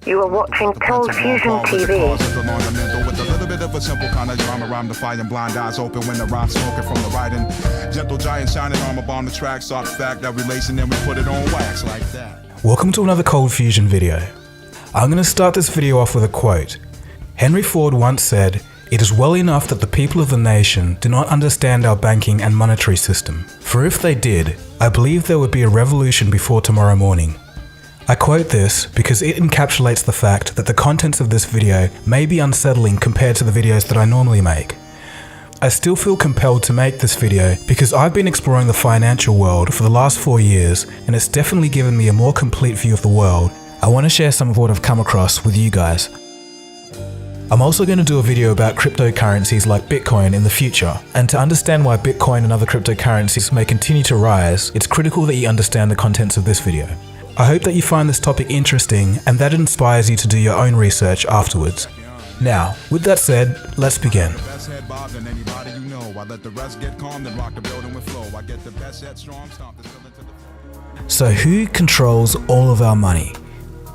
You are watching ColdFusion TV. With a little bit of a simple kind of drama, rhyme defying blind eyes open when the rhyme's smoking from the writing. Gentle giant shining armor bomb the track, soft fact that relation, then we put it on wax like that. Welcome to another ColdFusion video. I'm going to start this video off with a quote. Henry Ford once said, "It is well enough that the people of the nation do not understand our banking and monetary system. For if they did, I believe there would be a revolution before tomorrow morning." I quote this because it encapsulates the fact that the contents of this video may be unsettling compared to the videos that I normally make. I still feel compelled to make this video because I've been exploring the financial world for the last 4 years and it's definitely given me a more complete view of the world. I want to share some of what I've come across with you guys. I'm also going to do a video about cryptocurrencies like Bitcoin in the future, and to understand why Bitcoin and other cryptocurrencies may continue to rise, it's critical that you understand the contents of this video. I hope that you find this topic interesting and that it inspires you to do your own research afterwards. Now, with that said, let's begin. So who controls all of our money?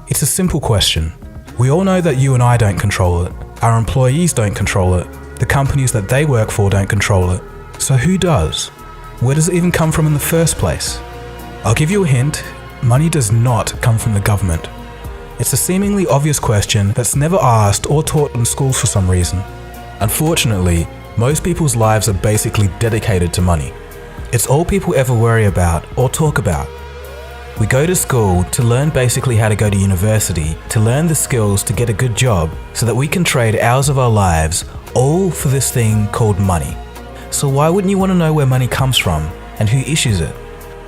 It's a simple question. We all know that you and I don't control it. Our employees don't control it. The companies that they work for don't control it. So who does? Where does it even come from in the first place? I'll give you a hint. Money does not come from the government. It's a seemingly obvious question that's never asked or taught in schools for some reason. Unfortunately, most people's lives are basically dedicated to money. It's all people ever worry about or talk about. We go to school to learn basically how to go to university, to learn the skills to get a good job, so that we can trade hours of our lives, all for this thing called money. So why wouldn't you want to know where money comes from and who issues it?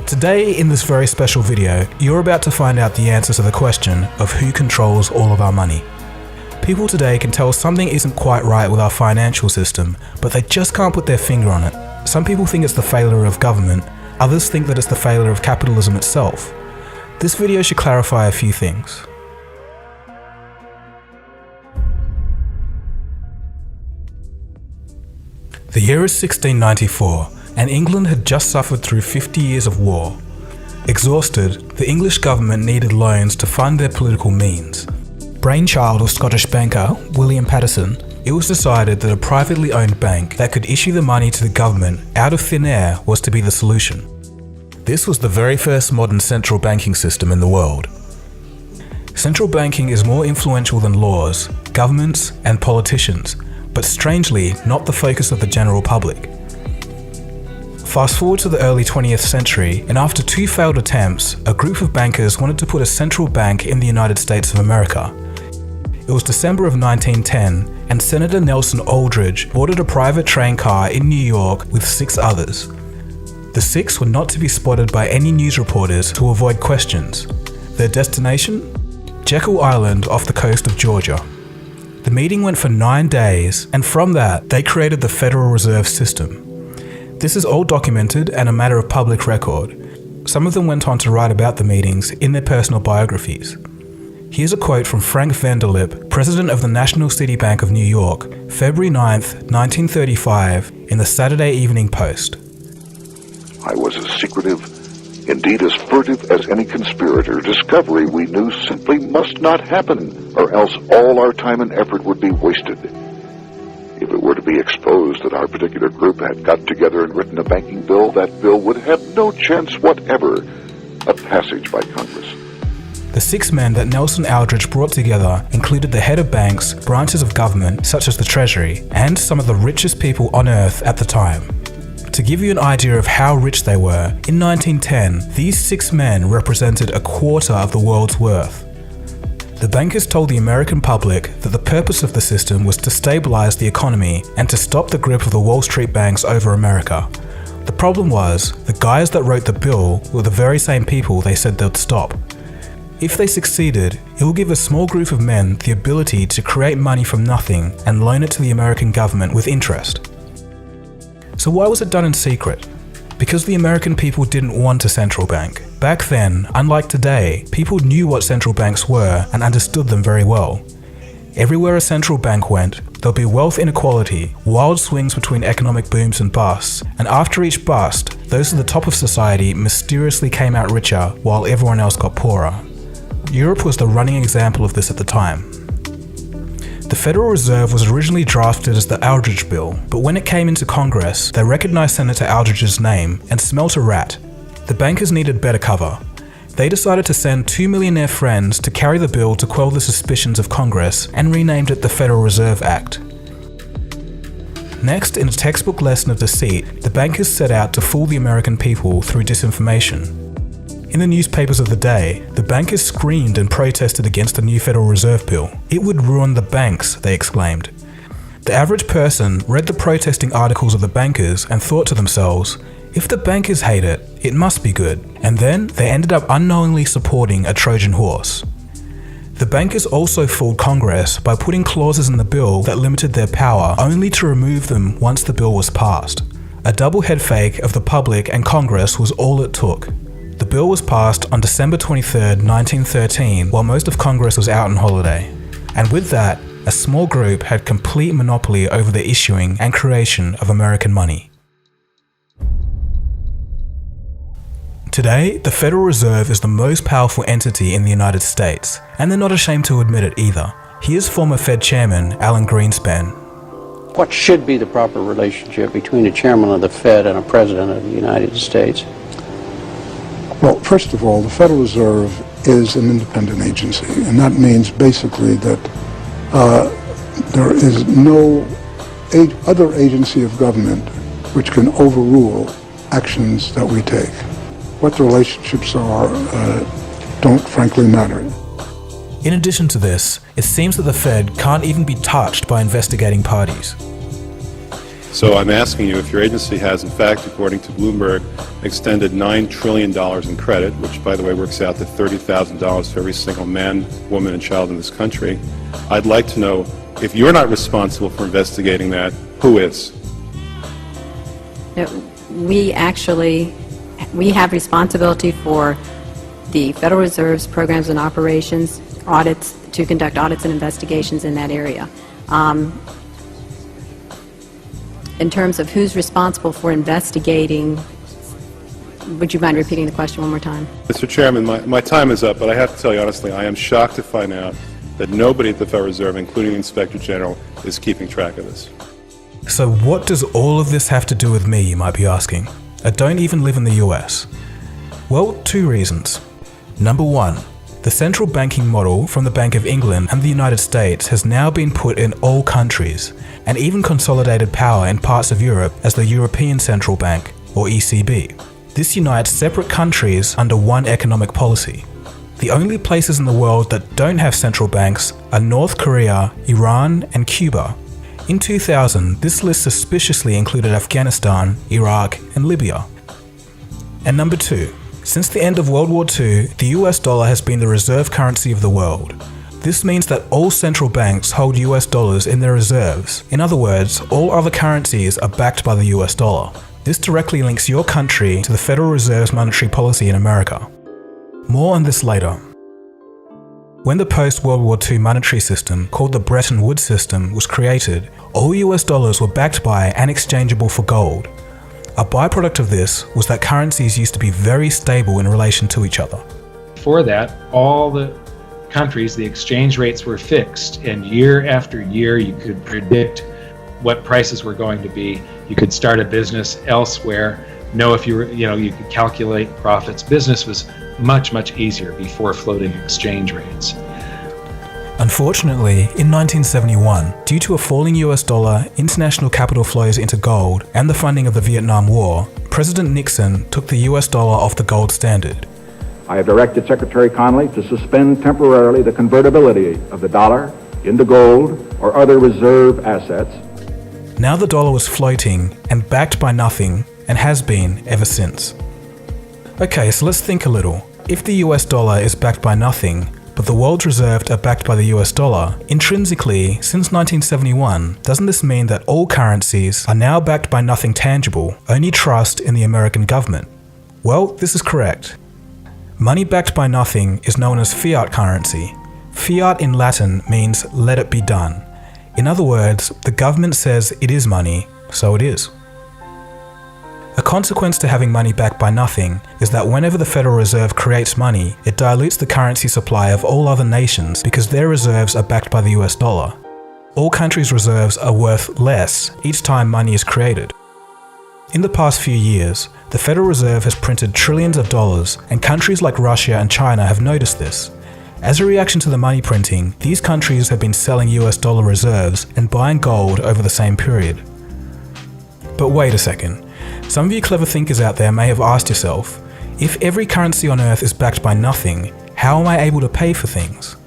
Today, in this very special video, you're about to find out the answer to the question of who controls all of our money. People today can tell something isn't quite right with our financial system, but they just can't put their finger on it. Some people think it's the failure of government, others think that it's the failure of capitalism itself. This video should clarify a few things. The year is 1694. And England had just suffered through 50 years of war. Exhausted, the English government needed loans to fund their political means. Brainchild of Scottish banker William Paterson, it was decided that a privately owned bank that could issue the money to the government out of thin air was to be the solution. This was the very first modern central banking system in the world. Central banking is more influential than laws, governments, and politicians, but strangely not the focus of the general public. Fast forward to the early 20th century, and after 2 failed attempts, a group of bankers wanted to put a central bank in the United States of America. It was December of 1910, and Senator Nelson Aldrich boarded a private train car in New York with 6 others. The 6 were not to be spotted by any news reporters to avoid questions. Their destination? Jekyll Island off the coast of Georgia. The meeting went for 9 days, and from that, they created the Federal Reserve System. This is all documented and a matter of public record. Some of them went on to write about the meetings in their personal biographies. Here's a quote from Frank Vanderlip, president of the National City Bank of New York, February 9th, 1935, in the Saturday Evening Post. "I was as secretive, indeed as furtive as any conspirator. Discovery, we knew, simply must not happen, or else all our time and effort would be wasted. If it were to be exposed that our particular group had got together and written a banking bill, that bill would have no chance whatever of passage by Congress." The 6 men that Nelson Aldrich brought together included the head of banks, branches of government such as the Treasury, and some of the richest people on earth at the time. To give you an idea of how rich they were, in 1910, these 6 men represented a quarter of the world's worth. The bankers told the American public that the purpose of the system was to stabilize the economy and to stop the grip of the Wall Street banks over America. The problem was, the guys that wrote the bill were the very same people they said they'd stop. If they succeeded, it will give a small group of men the ability to create money from nothing and loan it to the American government with interest. So why was it done in secret? Because the American people didn't want a central bank. Back then, unlike today, people knew what central banks were and understood them very well. Everywhere a central bank went, there'll be wealth inequality, wild swings between economic booms and busts, and after each bust, those at the top of society mysteriously came out richer while everyone else got poorer. Europe was the running example of this at the time. The Federal Reserve was originally drafted as the Aldrich Bill, but when it came into Congress, they recognized Senator Aldrich's name and smelt a rat. The bankers needed better cover. They decided to send 2 millionaire friends to carry the bill to quell the suspicions of Congress and renamed it the Federal Reserve Act. Next, in a textbook lesson of deceit, the bankers set out to fool the American people through disinformation. In the newspapers of the day, the bankers screamed and protested against the new Federal Reserve Bill. It would ruin the banks, they exclaimed. The average person read the protesting articles of the bankers and thought to themselves, if the bankers hate it, it must be good. And then they ended up unknowingly supporting a Trojan horse. The bankers also fooled Congress by putting clauses in the bill that limited their power only to remove them once the bill was passed. A double head fake of the public and Congress was all it took. The bill was passed on December 23, 1913, while most of Congress was out on holiday. And with that, a small group had complete monopoly over the issuing and creation of American money. Today, the Federal Reserve is the most powerful entity in the United States, and they're not ashamed to admit it either. Here's former Fed Chairman Alan Greenspan. What should be the proper relationship between a chairman of the Fed and a president of the United States? Well, first of all, the Federal Reserve is an independent agency, and that means basically that there is no other agency of government which can overrule actions that we take. What the relationships are don't frankly matter. In addition to this, it seems that the Fed can't even be touched by investigating parties. So I'm asking you if your agency has, in fact, according to Bloomberg, extended $9 trillion in credit, which, by the way, works out to $30,000 for every single man, woman, and child in this country. I'd like to know, if you're not responsible for investigating that, who is? We have responsibility for the Federal Reserve's programs and operations, audits, to conduct audits and investigations in that area. In terms of who's responsible for investigating, would you mind repeating the question one more time? Mr. Chairman, my time is up, but I have to tell you honestly, I am shocked to find out that nobody at the Federal Reserve, including the Inspector General, is keeping track of this. So what does all of this have to do with me, you might be asking? I don't even live in the US. Well, 2 reasons. Number 1, the central banking model from the Bank of England and the United States has now been put in all countries, and even consolidated power in parts of Europe as the European Central Bank, or ECB. This unites separate countries under one economic policy. The only places in the world that don't have central banks are North Korea, Iran, and Cuba. In 2000, this list suspiciously included Afghanistan, Iraq, and Libya. And number 2, since the end of World War II, the US dollar has been the reserve currency of the world. This means that all central banks hold US dollars in their reserves. In other words, all other currencies are backed by the US dollar. This directly links your country to the Federal Reserve's monetary policy in America. More on this later. When the post-World War II monetary system, called the Bretton Woods system, was created, all US dollars were backed by and exchangeable for gold. A byproduct of this was that currencies used to be very stable in relation to each other. Before that, all the countries, the exchange rates were fixed, and year after year you could predict what prices were going to be. You could start a business elsewhere, know if you could calculate profits. Business was much easier before floating exchange rates. Unfortunately, in 1971, due to a falling US dollar, international capital flows into gold, and the funding of the Vietnam War, President Nixon took the US dollar off the gold standard. I have directed Secretary Connally to suspend temporarily the convertibility of the dollar into gold or other reserve assets. Now the dollar was floating and backed by nothing, and has been ever since. Okay, so let's think a little. If the US dollar is backed by nothing, but the world's reserves are backed by the US dollar, intrinsically, since 1971, doesn't this mean that all currencies are now backed by nothing tangible, only trust in the American government? Well, this is correct. Money backed by nothing is known as fiat currency. Fiat in Latin means let it be done. In other words, the government says it is money, so it is. A consequence to having money backed by nothing is that whenever the Federal Reserve creates money, it dilutes the currency supply of all other nations because their reserves are backed by the US dollar. All countries' reserves are worth less each time money is created. In the past few years, the Federal Reserve has printed trillions of dollars, and countries like Russia and China have noticed this. As a reaction to the money printing, these countries have been selling US dollar reserves and buying gold over the same period. But wait a second. Some of you clever thinkers out there may have asked yourself, if every currency on Earth is backed by nothing, how am I able to pay for things?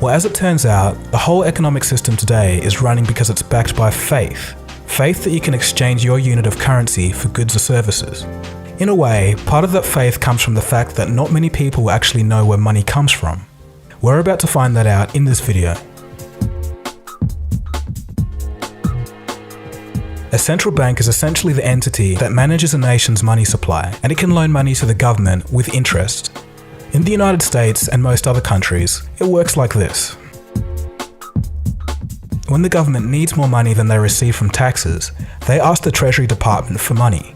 Well, as it turns out, the whole economic system today is running because it's backed by faith. Faith that you can exchange your unit of currency for goods or services. In a way, part of that faith comes from the fact that not many people actually know where money comes from. We're about to find that out in this video. A central bank is essentially the entity that manages a nation's money supply, and it can loan money to the government with interest. In the United States and most other countries, it works like this. When the government needs more money than they receive from taxes, they ask the Treasury Department for money.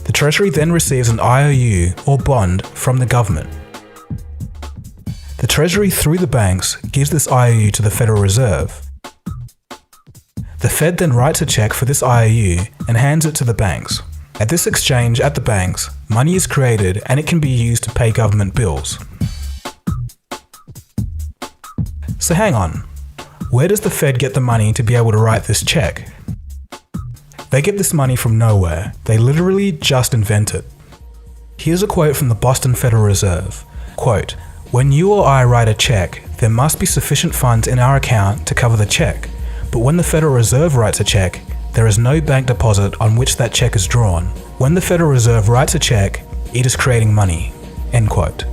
The Treasury then receives an IOU or bond from the government. The Treasury, through the banks, gives this IOU to the Federal Reserve. The Fed then writes a check for this IOU and hands it to the banks. At this exchange at the banks, money is created and it can be used to pay government bills. So hang on, where does the Fed get the money to be able to write this check? They get this money from nowhere. They literally just invent it. Here's a quote from the Boston Federal Reserve. Quote, "When you or I write a check, there must be sufficient funds in our account to cover the check. But when the Federal Reserve writes a check, there is no bank deposit on which that check is drawn. When the Federal Reserve writes a check, it is creating money." End quote.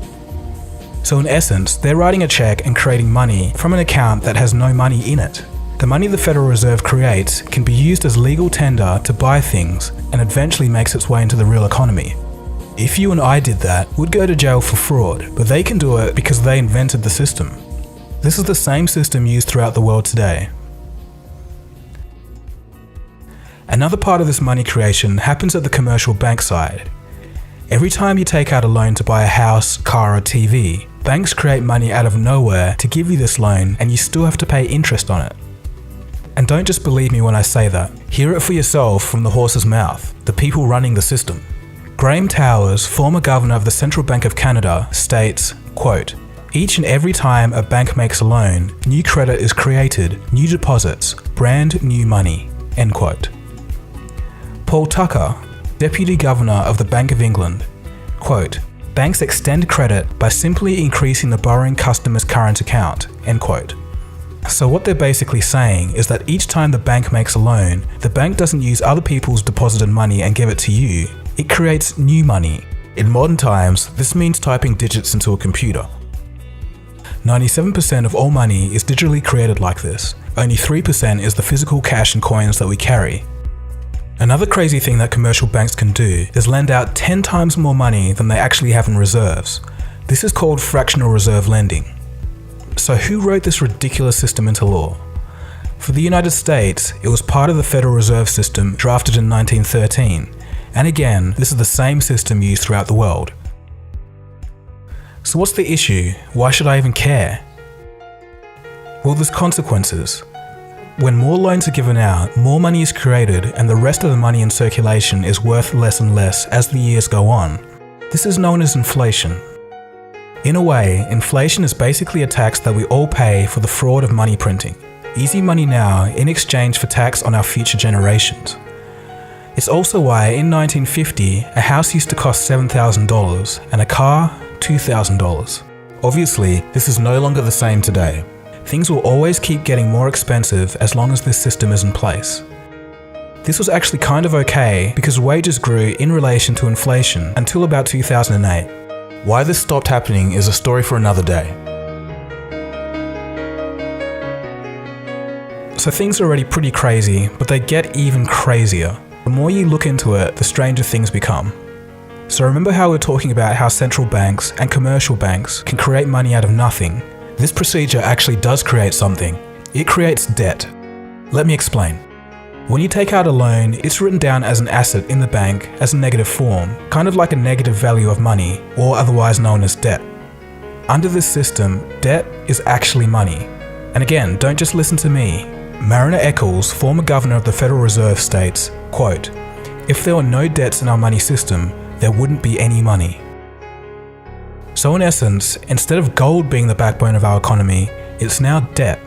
So in essence, they're writing a check and creating money from an account that has no money in it. The money the Federal Reserve creates can be used as legal tender to buy things and eventually makes its way into the real economy. If you and I did that, we'd go to jail for fraud, but they can do it because they invented the system. This is the same system used throughout the world today. Another part of this money creation happens at the commercial bank side. Every time you take out a loan to buy a house, car or TV, banks create money out of nowhere to give you this loan and you still have to pay interest on it. And don't just believe me when I say that. Hear it for yourself from the horse's mouth, the people running the system. Graham Towers, former governor of the Central Bank of Canada, states, quote, "Each and every time a bank makes a loan, new credit is created, new deposits, brand new money." End quote. Paul Tucker, Deputy Governor of the Bank of England, quote, "Banks extend credit by simply increasing the borrowing customer's current account." End quote. So what they're basically saying is that each time the bank makes a loan, the bank doesn't use other people's deposited money and give it to you. It creates new money. In modern times, this means typing digits into a computer. 97% of all money is digitally created like this. Only 3% is the physical cash and coins that we carry. Another crazy thing that commercial banks can do is lend out 10 times more money than they actually have in reserves. This is called fractional reserve lending. So who wrote this ridiculous system into law? For the United States, it was part of the Federal Reserve System drafted in 1913. And again, this is the same system used throughout the world. So what's the issue? Why should I even care? Well, there's consequences. When more loans are given out, more money is created and the rest of the money in circulation is worth less and less as the years go on. This is known as inflation. In a way, inflation is basically a tax that we all pay for the fraud of money printing. Easy money now in exchange for tax on our future generations. It's also why in 1950, a house used to cost $7,000 and a car, $2,000. Obviously, this is no longer the same today. Things will always keep getting more expensive as long as this system is in place. This was actually kind of okay because wages grew in relation to inflation until about 2008. Why this stopped happening is a story for another day. So things are already pretty crazy, but they get even crazier. The more you look into it, the stranger things become. So remember how we were talking about how central banks and commercial banks can create money out of nothing? This procedure actually does create something. It creates debt. Let me explain. When you take out a loan, it's written down as an asset in the bank as a negative form, kind of like a negative value of money, or otherwise known as debt. Under this system, debt is actually money. And again, don't just listen to me. Mariner Eccles, former governor of the Federal Reserve, states, quote, "If there were no debts in our money system, there wouldn't be any money." So in essence, instead of gold being the backbone of our economy, it's now debt.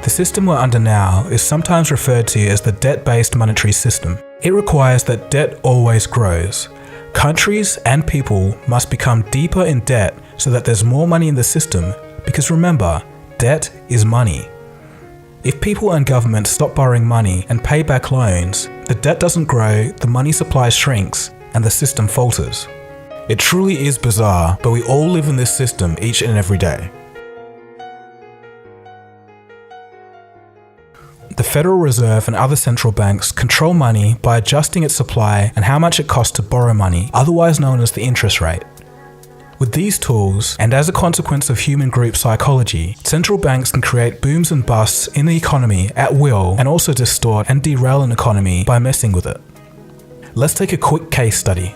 The system we're under now is sometimes referred to as the debt-based monetary system. It requires that debt always grows. Countries and people must become deeper in debt so that there's more money in the system, because remember, debt is money. If people and governments stop borrowing money and pay back loans, the debt doesn't grow, the money supply shrinks, and the system falters. It truly is bizarre, but we all live in this system each and every day. The Federal Reserve and other central banks control money by adjusting its supply and how much it costs to borrow money, otherwise known as the interest rate. With these tools, and as a consequence of human group psychology, central banks can create booms and busts in the economy at will and also distort and derail an economy by messing with it. Let's take a quick case study.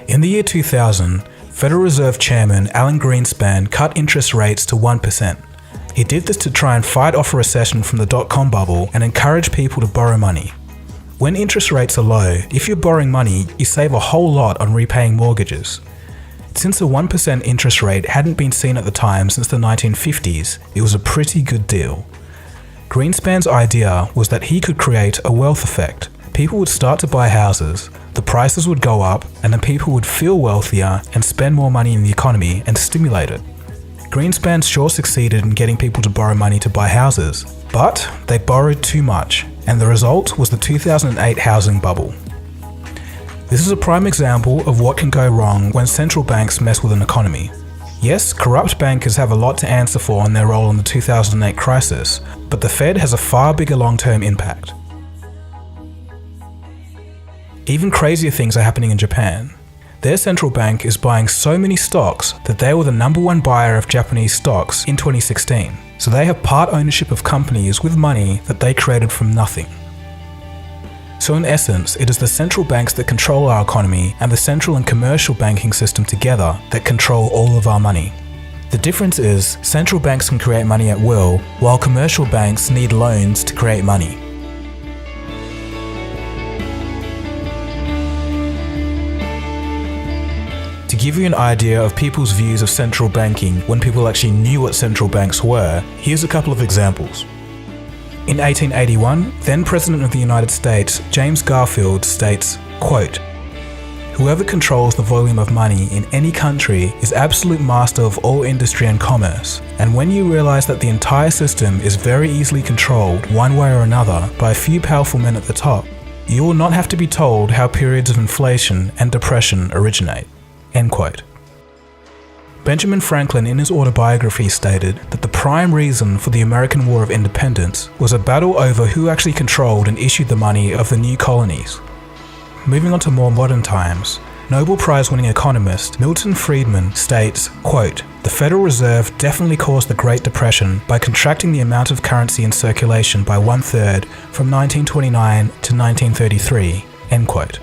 In the year 2000, Federal Reserve Chairman Alan Greenspan cut interest rates to 1%. He did this to try and fight off a recession from the dot-com bubble and encourage people to borrow money. When interest rates are low, if you're borrowing money, you save a whole lot on repaying mortgages. Since a 1% interest rate hadn't been seen at the time since the 1950s, it was a pretty good deal. Greenspan's idea was that he could create a wealth effect. People would start to buy houses, the prices would go up, and then people would feel wealthier and spend more money in the economy and stimulate it. Greenspan sure succeeded in getting people to borrow money to buy houses, but they borrowed too much, and the result was the 2008 housing bubble. This is a prime example of what can go wrong when central banks mess with an economy. Yes, corrupt bankers have a lot to answer for in their role in the 2008 crisis, but the Fed has a far bigger long-term impact. Even crazier things are happening in Japan. Their central bank is buying so many stocks that they were the #1 buyer of Japanese stocks in 2016. So they have part ownership of companies with money that they created from nothing. So in essence, it is the central banks that control our economy and the central and commercial banking system together that control all of our money. The difference is, central banks can create money at will, while commercial banks need loans to create money. To give you an idea of people's views of central banking when people actually knew what central banks were, here's a couple of examples. In 1881, then President of the United States, James Garfield, states, quote, "Whoever controls the volume of money in any country is absolute master of all industry and commerce, and when you realize that the entire system is very easily controlled one way or another by a few powerful men at the top, you will not have to be told how periods of inflation and depression originate." End quote. Benjamin Franklin in his autobiography stated that the prime reason for the American War of Independence was a battle over who actually controlled and issued the money of the new colonies. Moving on to more modern times, Nobel Prize-winning economist Milton Friedman states, quote, "The Federal Reserve definitely caused the Great Depression by contracting the amount of currency in circulation by 1/3 from 1929 to 1933, end quote.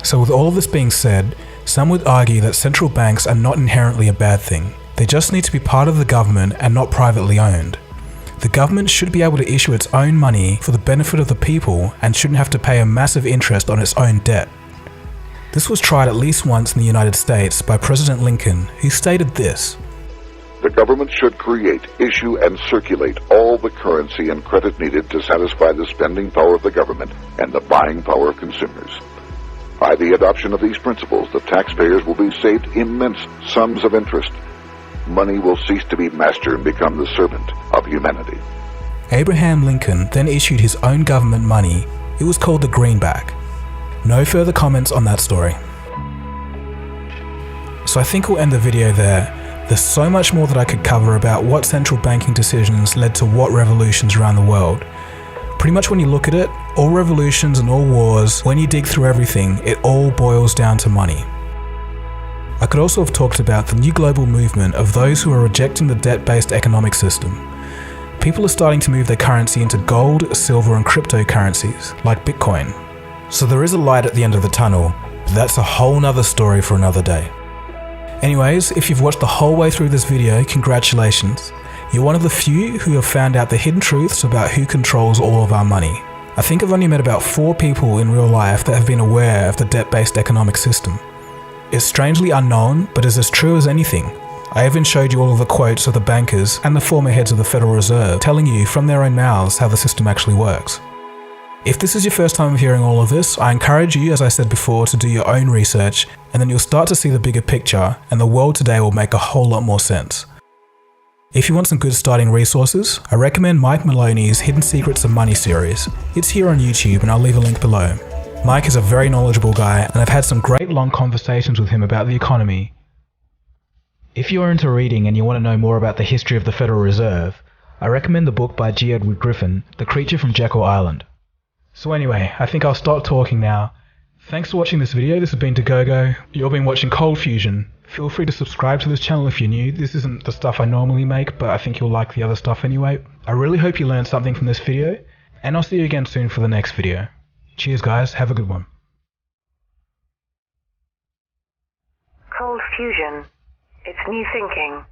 So with all of this being said, some would argue that central banks are not inherently a bad thing. They just need to be part of the government and not privately owned. The government should be able to issue its own money for the benefit of the people and shouldn't have to pay a massive interest on its own debt. This was tried at least once in the United States by President Lincoln, who stated this, "The government should create, issue, and circulate all the currency and credit needed to satisfy the spending power of the government and the buying power of consumers. By the adoption of these principles, the taxpayers will be saved immense sums of interest. Money will cease to be master and become the servant of humanity." Abraham Lincoln then issued his own government money. It was called the greenback. No further comments on that story. So I think we'll end the video there. There's so much more that I could cover about what central banking decisions led to what revolutions around the world. Pretty much when you look at it, all revolutions and all wars, when you dig through everything, it all boils down to money. I could also have talked about the new global movement of those who are rejecting the debt-based economic system. people are starting to move their currency into gold, silver and cryptocurrencies, like Bitcoin. So there is a light at the end of the tunnel, but that's a whole nother story for another day. Anyways, if you've watched the whole way through this video, congratulations. You're one of the few who have found out the hidden truths about who controls all of our money. I think I've only met about 4 people in real life that have been aware of the debt-based economic system. It's strangely unknown, but is as true as anything. I even showed you all of the quotes of the bankers and the former heads of the Federal Reserve telling you from their own mouths how the system actually works. If this is your first time hearing all of this, I encourage you, as I said before, to do your own research, and then you'll start to see the bigger picture, and the world today will make a whole lot more sense. If you want some good starting resources, I recommend Mike Maloney's Hidden Secrets of Money series. It's here on YouTube and I'll leave a link below. Mike is a very knowledgeable guy and I've had some great long conversations with him about the economy. If you are into reading and you want to know more about the history of the Federal Reserve, I recommend the book by G. Edward Griffin, The Creature from Jekyll Island. So anyway, I think I'll stop talking now. Thanks for watching this video. This has been Dagogo. You've been watching ColdFusion. Feel free to subscribe to this channel if you're new. This isn't the stuff I normally make, but I think you'll like the other stuff anyway. I really hope you learned something from this video, and I'll see you again soon for the next video. Cheers guys, have a good one. ColdFusion. It's new thinking.